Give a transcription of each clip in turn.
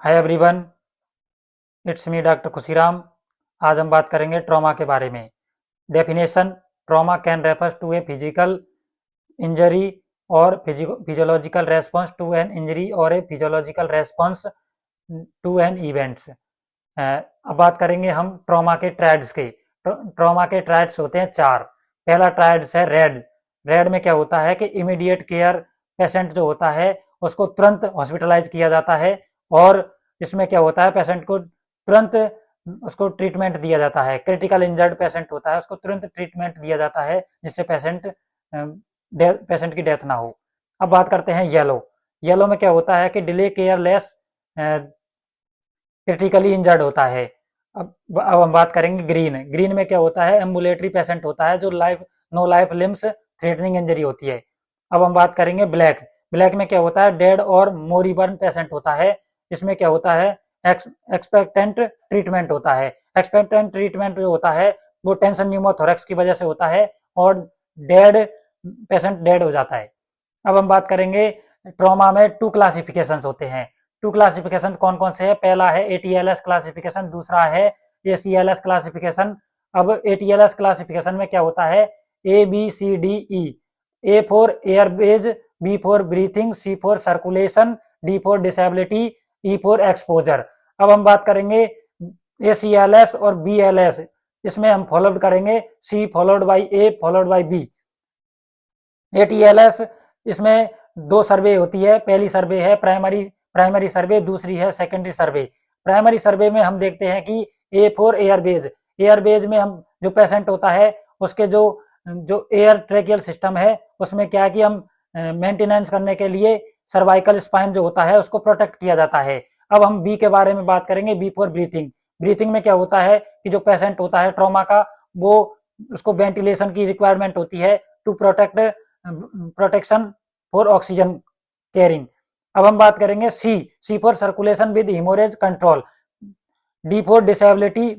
Hi everyone, it's me doctor Khushiram. आज हम बात करेंगे ट्रॉमा के बारे में। Definition: trauma can refers to a physical injury और physiological response to an injury और a physiological response to an events. अब बात करेंगे हम ट्रॉमा के ट्रायड्स के। ट्रॉमा के ट्रायड्स होते हैं चार। पहला ट्रायड्स है रेड। रेड में क्या होता है कि इमीडिएट केयर, पेशेंट जो होता है उसको तुरंत हॉस्पिटलाइज किया जाता है और इसमें क्या होता है, पेशेंट को तुरंत उसको ट्रीटमेंट दिया जाता है। क्रिटिकल इंजर्ड पेशेंट होता है, उसको तुरंत ट्रीटमेंट दिया जाता है जिससे पेशेंट की डेथ ना हो। अब बात करते हैं येलो। येलो में क्या होता है कि डिले केयरलेस क्रिटिकली इंजर्ड होता है। अब हम बात करेंगे ग्रीन। ग्रीन में क्या होता है, एम्बुलेटरी पेशेंट होता है जो no life limbs threatening injury होती है। अब हम बात करेंगे ब्लैक। ब्लैक में क्या होता है, डेड और मोरीबर्न पेशेंट होता है। इसमें क्या होता है, एक्सपेक्टेंट ट्रीटमेंट होता है। एक्सपेक्टेंट ट्रीटमेंट जो होता है वो टेंशन न्यूमोथोरेक्स की वजह से होता है और डेड पेशेंट डेड हो जाता है। अब हम बात करेंगे ट्रॉमा में टू क्लासिफिकेशंस होते हैं। टू क्लासिफिकेशन कौन कौन से है? पहला है एटीएलएस क्लासिफिकेशन, दूसरा है एसीएलएस क्लासिफिकेशन। अब एटीएलएस क्लासिफिकेशन में क्या होता है, A B C D E. A for airways, B for breathing, C for circulation, D for disability, E for exposure. अब हम बात करेंगे एसीएलएस और बीएलएस। इसमें हम फॉलोड करेंगे C followed by A followed by B. ATLS, इसमें दो सर्वे होती है। पहली सर्वे है प्राइमरी सर्वे, दूसरी है सेकेंडरी सर्वे। प्राइमरी सर्वे में हम देखते हैं कि ए फॉर एयरबेज। एयरबेज में हम जो पेशेंट होता है उसके जो जो एयर ट्रेकियल सिस्टम है उसमें क्या है कि हम मेंटेनेंस करने के लिए सर्वाइकल स्पाइन जो होता है उसको प्रोटेक्ट किया जाता है। अब हम बी के बारे में बात करेंगे, बी फॉर ब्रीथिंग। ब्रीथिंग में क्या होता है कि जो पेशेंट होता है ट्रॉमा का, वो उसको वेंटिलेशन की रिक्वायरमेंट होती है to protection for oxygen caring. अब हम बात करेंगे C for circulation with haemorrhage control, D for disability,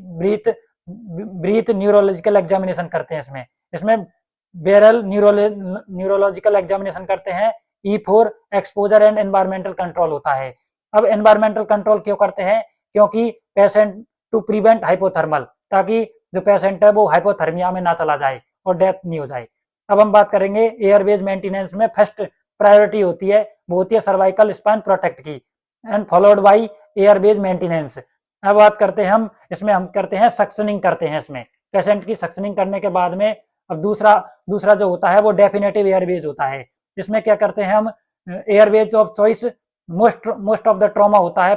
brief neurological examination करते हैं इसमें। इसमें बेरल न्यूरोलॉजिकल एग्जामिनेशन करते हैं। E for exposure and environmental control होता है। अब एनवायरमेंटल कंट्रोल क्यों करते हैं? क्योंकि पेशेंट टू प्रिवेंट हाइपोथर्मल, ताकि जो पेशेंट है वो हाइपोथर्मिया में ना चला जाए और डेथ नहीं हो जाए। अब हम बात करेंगे एयरवेज मेंटेनेंस में फर्स्ट प्रायोरिटी होती है, वो होती है सर्वाइकल स्पाइन प्रोटेक्ट की, and followed by Airways maintenance. अब बात करते हैं हम, इसमें हम करते हैं सक्शनिंग करते हैं इसमें। पेशेंट की सक्शनिंग करने के बाद में अब दूसरा दूसरा जो होता है वो डेफिनेटिव एयरवेज होता है। इसमें क्या करते हैं हम, Airways of choice most of the trauma होता है